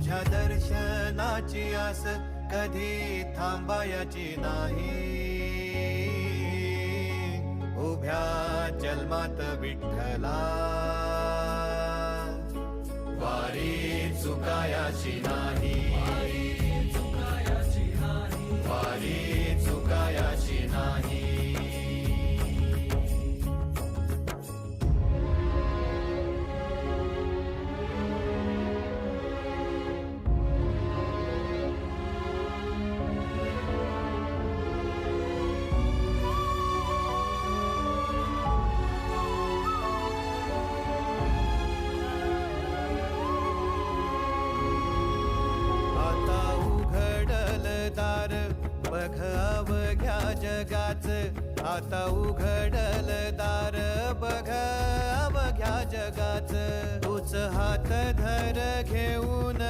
तुझ्या दर्शनाची आस कधी थांबायची नाही. उभ्या जन्मात विठ्ठला वारी चुकायाची नाही. वारी चुकायाची नाही. बघ अवघ्या जगाच, आता उघडल दार बघ अवघ्या जगाच. तूच हात धर घेऊन